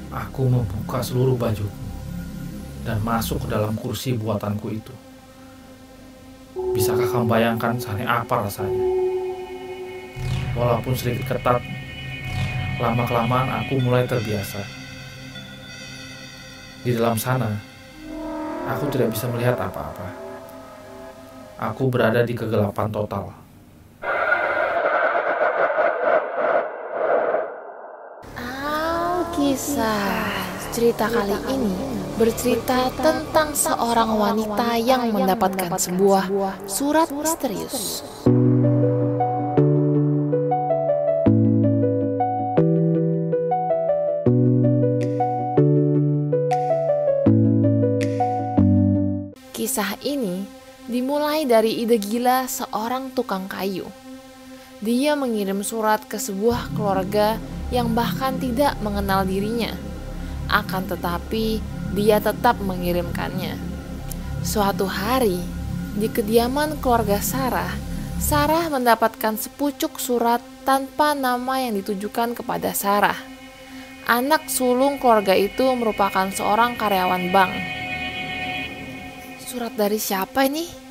Aku membuka seluruh baju dan masuk ke dalam kursi buatanku itu. Bisakah kamu bayangkan seaneh apa rasanya? Walaupun sedikit ketat, lama-kelamaan aku mulai terbiasa. Di dalam sana, aku tidak bisa melihat apa-apa. Aku berada di kegelapan total. Kisah cerita kali ini bercerita tentang seorang wanita yang mendapatkan sebuah surat misterius. Kisah ini dimulai dari ide gila seorang tukang kayu. Dia mengirim surat ke sebuah keluarga yang bahkan tidak mengenal dirinya. Akan tetapi, dia tetap mengirimkannya. Suatu hari, di kediaman keluarga Sarah, Sarah mendapatkan sepucuk surat tanpa nama yang ditujukan kepada Sarah. Anak sulung keluarga itu merupakan seorang karyawan bank. Surat dari siapa ini?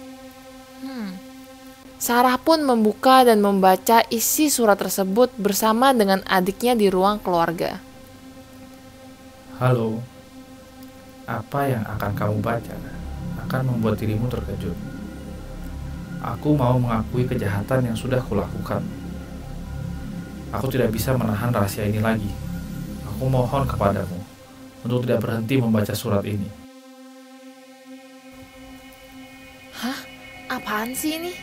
Sarah pun membuka dan membaca isi surat tersebut bersama dengan adiknya di ruang keluarga. Halo, apa yang akan kamu baca akan membuat dirimu terkejut. Aku mau mengakui kejahatan yang sudah kulakukan. Aku tidak bisa menahan rahasia ini lagi. Aku mohon kepadamu untuk tidak berhenti membaca surat ini. Hah? Apaan sih ini?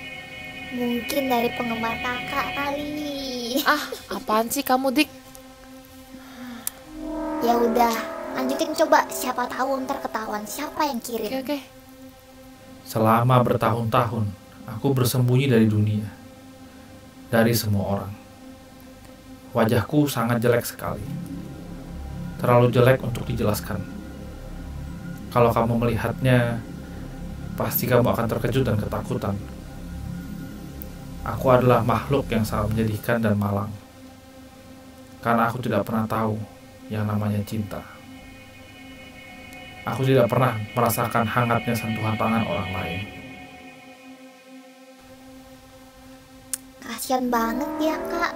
Mungkin dari penggemar kakak kali. Apaan sih kamu, Dik? Ya udah, lanjutin coba. Siapa tahu ntar ketahuan siapa yang kirim. Oke. Selama bertahun-tahun, aku bersembunyi dari dunia, dari semua orang. Wajahku sangat jelek sekali, terlalu jelek untuk dijelaskan. Kalau kamu melihatnya, pasti kamu akan terkejut dan ketakutan. Aku adalah makhluk yang sangat menyedihkan dan malang, karena aku tidak pernah tahu yang namanya cinta. Aku tidak pernah merasakan hangatnya sentuhan tangan orang lain. Kasian banget ya kak.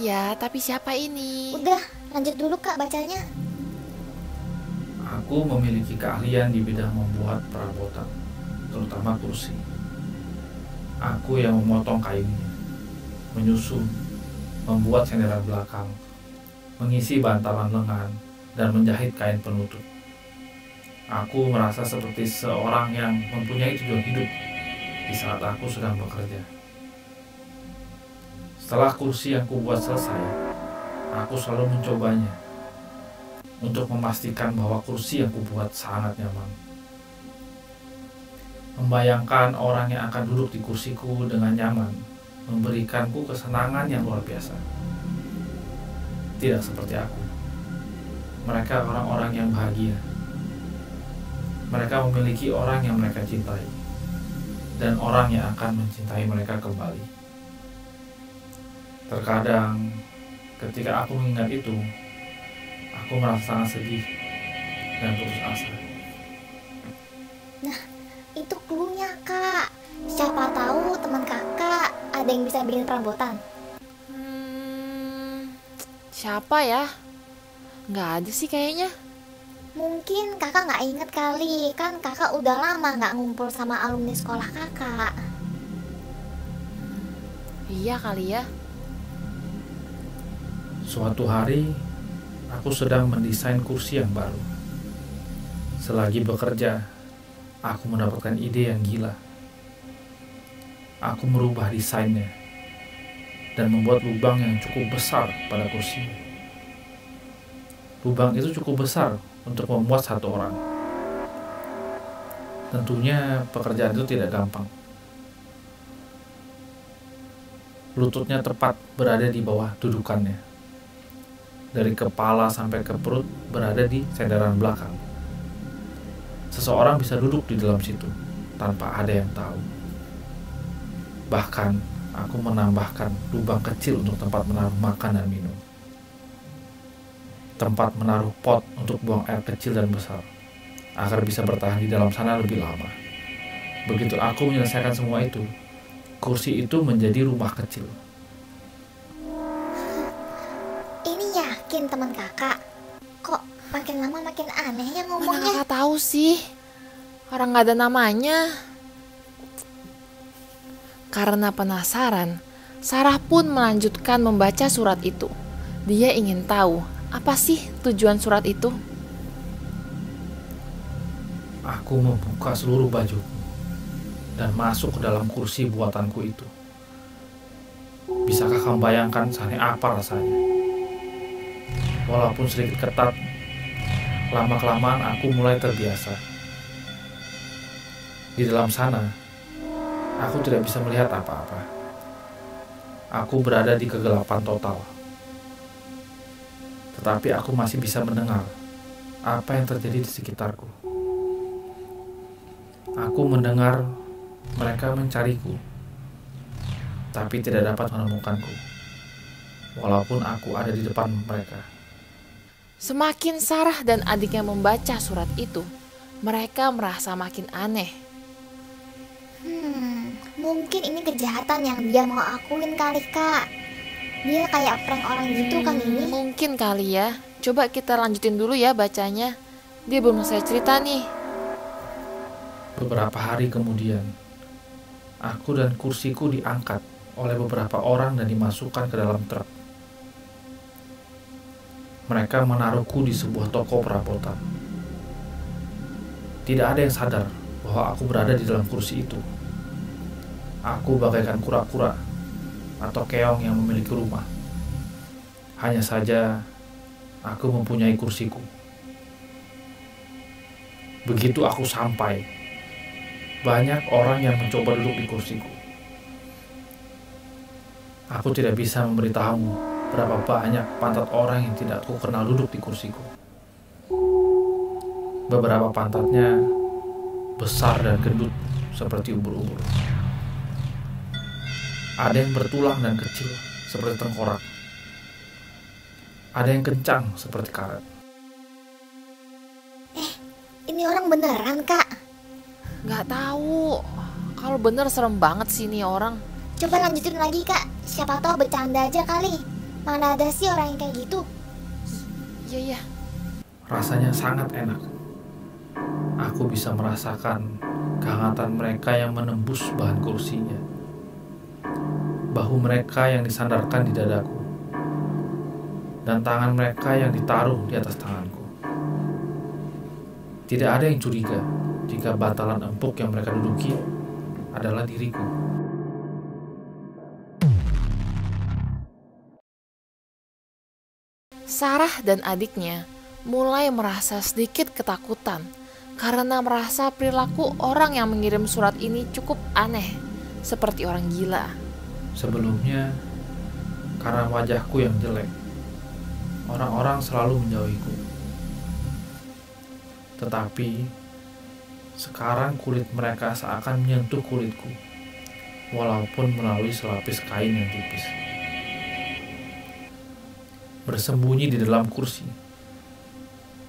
Iya, tapi siapa ini? Udah, lanjut dulu kak bacanya. Aku memiliki keahlian di bidang membuat perabotan, terutama kursi. Aku yang memotong kayunya, menyusun, membuat senderan belakang, mengisi bantalan lengan, dan menjahit kain penutup. Aku merasa seperti seorang yang mempunyai tujuan hidup di saat aku sedang bekerja. Setelah kursi yang kubuat selesai, aku selalu mencobanya untuk memastikan bahwa kursi yang kubuat sangat nyaman. Membayangkan orang yang akan duduk di kursiku dengan nyaman memberikanku kesenangan yang luar biasa. Tidak seperti aku. Mereka orang-orang yang bahagia. Mereka memiliki orang yang mereka cintai dan orang yang akan mencintai mereka kembali. Terkadang ketika aku mengingat itu, aku merasa sangat sedih dan putus asa. Nah, itu cluenya kak. Siapa tahu teman kakak ada yang bisa bikin perabotan. Siapa ya? Nggak ada sih kayaknya. Mungkin kakak nggak inget kali. Kan kakak udah lama nggak ngumpul sama alumni sekolah kakak. Iya kali ya. Suatu hari, aku sedang mendesain kursi yang baru. Selagi bekerja, aku mendapatkan ide yang gila. Aku merubah desainnya dan membuat lubang yang cukup besar pada kursi. Lubang itu cukup besar untuk memuat satu orang. Tentunya pekerjaan itu tidak gampang. Lututnya tepat berada di bawah dudukannya. Dari kepala sampai ke perut berada di sandaran belakang. Seseorang bisa duduk di dalam situ tanpa ada yang tahu. Bahkan aku menambahkan lubang kecil untuk tempat menaruh makan dan minum. tempat menaruh pot untuk buang air kecil dan besar, agar bisa bertahan di dalam sana lebih lama. Begitu aku menyelesaikan semua itu, kursi itu menjadi rumah kecil. Ini yakin teman kakak? Kok makin lama makin aneh ya Mana ngomongnya? kakak tahu sih? Orang gak ada namanya. Karena penasaran, Sarah pun melanjutkan membaca surat itu. Dia ingin tahu apa sih tujuan surat itu. Aku membuka seluruh bajuku dan masuk ke dalam kursi buatanku itu. Bisakah kamu bayangkan seaneh apa rasanya? Walaupun sedikit ketat, lama-kelamaan aku mulai terbiasa. Di dalam sana, aku tidak bisa melihat apa-apa. Aku berada di kegelapan total. Tetapi aku masih bisa mendengar apa yang terjadi di sekitarku. Aku mendengar mereka mencariku, tapi tidak dapat menemukanku, walaupun aku ada di depan mereka. Semakin Sarah dan adiknya membaca surat itu, mereka merasa makin aneh. Mungkin ini kejahatan yang dia mau akuin kali kak. Dia kayak prank orang gitu kan ini. Mungkin kali ya. Coba kita lanjutin dulu ya bacanya. Dia belum selesai cerita nih. Beberapa hari kemudian, aku dan kursiku diangkat oleh beberapa orang dan dimasukkan ke dalam truk. Mereka menaruhku di sebuah toko perabotan. Tidak ada yang sadar bahwa aku berada di dalam kursi itu. Aku bagaikan kura-kura atau keong yang memiliki rumah. Hanya saja aku mempunyai kursiku. Begitu aku sampai, banyak orang yang mencoba duduk di kursiku. Aku tidak bisa memberitahumu berapa banyak pantat orang yang tidak aku kenal duduk di kursiku. Beberapa pantatnya besar dan gendut seperti ubur-ubur. Ada yang bertulang dan kecil seperti tengkorak. Ada yang kencang seperti karet. Ini orang beneran kak? Gak tahu. Kalau bener serem banget sih ini orang. Coba lanjutin lagi kak. Siapa tahu bercanda aja kali. Mana ada sih orang yang kayak gitu? Iya. Rasanya sangat enak. Aku bisa merasakan kehangatan mereka yang menembus bahan kursinya. Bahu mereka yang disandarkan di dadaku. Dan tangan mereka yang ditaruh di atas tanganku. Tidak ada yang curiga jika bantalan empuk yang mereka duduki adalah diriku. Sarah dan adiknya mulai merasa sedikit ketakutan karena merasa perilaku orang yang mengirim surat ini cukup aneh, seperti orang gila. Sebelumnya, karena wajahku yang jelek, orang-orang selalu menjauhiku. Tetapi, sekarang kulit mereka seakan menyentuh kulitku, walaupun melalui selapis kain yang tipis. Bersembunyi di dalam kursi,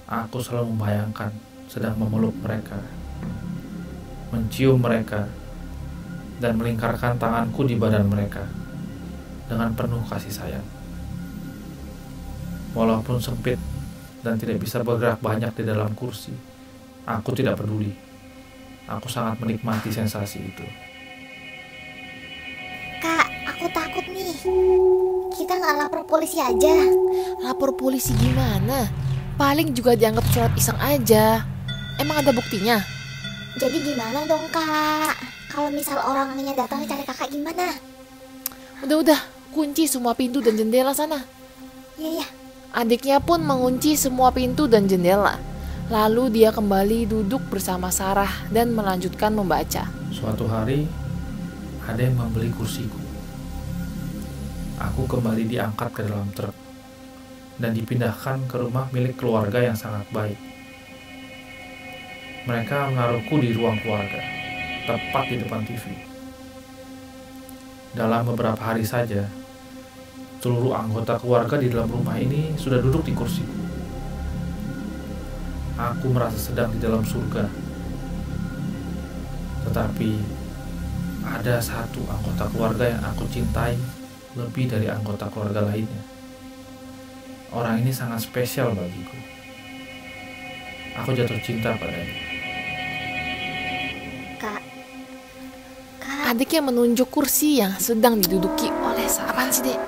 aku selalu membayangkan sedang memeluk mereka, mencium mereka, dan melingkarkan tanganku di badan mereka dengan penuh kasih sayang. Walaupun sempit dan tidak bisa bergerak banyak di dalam kursi, aku tidak peduli. Aku sangat menikmati sensasi itu. Kak, aku takut nih. Kita nggak lapor polisi aja. Lapor polisi gimana? Paling juga dianggap surat iseng aja. Emang ada buktinya? Jadi gimana dong kak? Kalau misal orangnya datang cari kakak gimana? Udah, kunci semua pintu dan jendela sana. Iya. Adiknya pun mengunci semua pintu dan jendela. Lalu dia kembali duduk bersama Sarah dan melanjutkan membaca. Suatu hari, ada yang membeli kursiku. Aku kembali diangkat ke dalam truk dan dipindahkan ke rumah milik keluarga yang sangat baik. Mereka menaruhku di ruang keluarga, tepat di depan TV. Dalam beberapa hari saja, seluruh anggota keluarga di dalam rumah ini sudah duduk di kursiku. aku merasa sedang di dalam surga. Tetapi ada satu anggota keluarga yang aku cintai lebih dari anggota keluarga lainnya. Orang ini sangat spesial bagiku. Aku jatuh cinta padanya. Kak, Adiknya menunjuk kursi yang sedang diduduki oleh Sarah sih, Dek,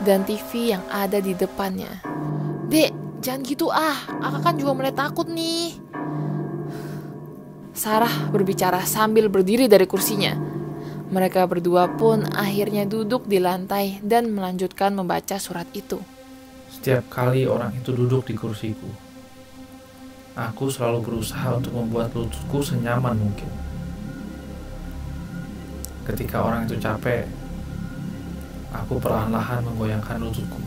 dan TV yang ada di depannya. Dek, jangan gitu kakak kan juga mulai takut nih. Sarah berbicara sambil berdiri dari kursinya. Mereka berdua pun akhirnya duduk di lantai dan melanjutkan membaca surat itu. Setiap kali orang itu duduk di kursiku, aku selalu berusaha untuk membuat lututku senyaman mungkin. Ketika orang itu capek, aku perlahan-lahan menggoyangkan lututku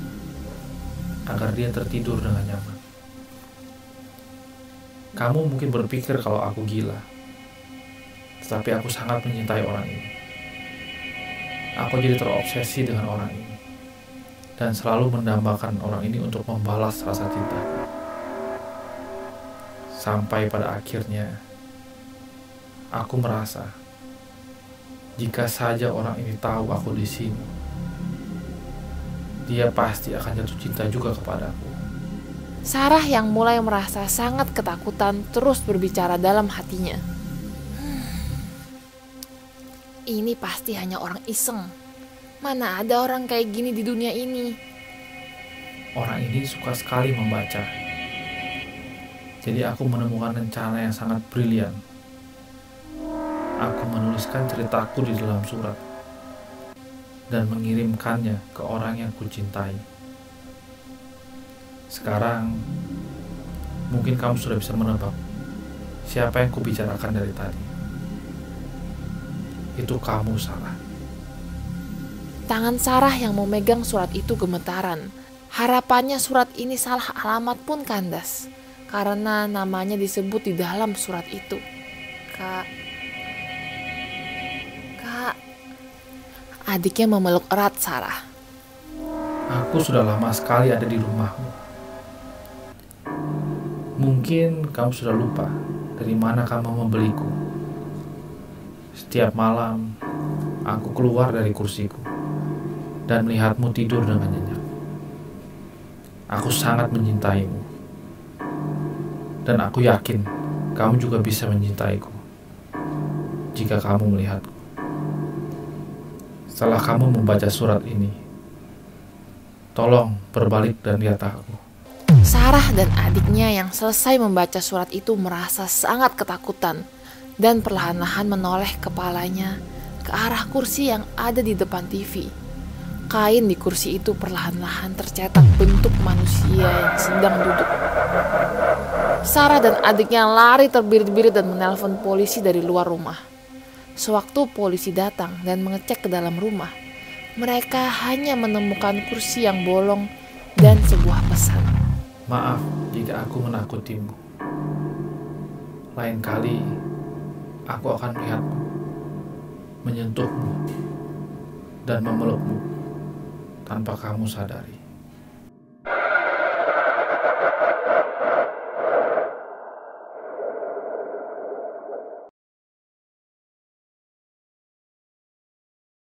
agar dia tertidur dengan nyaman. Kamu mungkin berpikir kalau aku gila, tetapi aku sangat mencintai orang ini. Aku jadi terobsesi dengan orang ini dan selalu mendambakan orang ini untuk membalas rasa cintaku. Sampai pada akhirnya, aku merasa jika saja orang ini tahu aku di sini, dia pasti akan jatuh cinta juga kepadaku. Sarah yang mulai merasa sangat ketakutan terus berbicara dalam hatinya. Ini pasti hanya orang iseng. Mana ada orang kayak gini di dunia ini. Orang ini suka sekali membaca. Jadi aku menemukan rencana yang sangat brilian. Aku menuliskan ceritaku di dalam surat dan mengirimkannya ke orang yang kucintai. Sekarang, mungkin kamu sudah bisa menebak siapa yang kubicarakan dari tadi. Itu kamu, Sarah. Tangan Sarah yang memegang surat itu gemetaran. Harapannya surat ini salah alamat pun kandas, karena namanya disebut di dalam surat itu. Kak. Adiknya memeluk erat Sarah. Aku sudah lama sekali ada di rumahmu. Mungkin kamu sudah lupa dari mana kamu membeliku. Setiap malam, aku keluar dari kursiku dan melihatmu tidur dengan nyenyak. Aku sangat mencintaimu. Dan aku yakin kamu juga bisa mencintaiku jika kamu melihatku. Setelah kamu membaca surat ini, tolong berbalik dan lihat aku. Sarah dan adiknya yang selesai membaca surat itu merasa sangat ketakutan dan perlahan-lahan menoleh kepalanya ke arah kursi yang ada di depan TV. Kain di kursi itu perlahan-lahan tercetak bentuk manusia yang sedang duduk. Sarah dan adiknya lari terbirit-birit dan menelpon polisi dari luar rumah. Sewaktu polisi datang dan mengecek ke dalam rumah, mereka hanya menemukan kursi yang bolong dan sebuah pesan. Maaf jika aku menakutimu. Lain kali, aku akan melihatmu, menyentuhmu, dan memelukmu tanpa kamu sadari.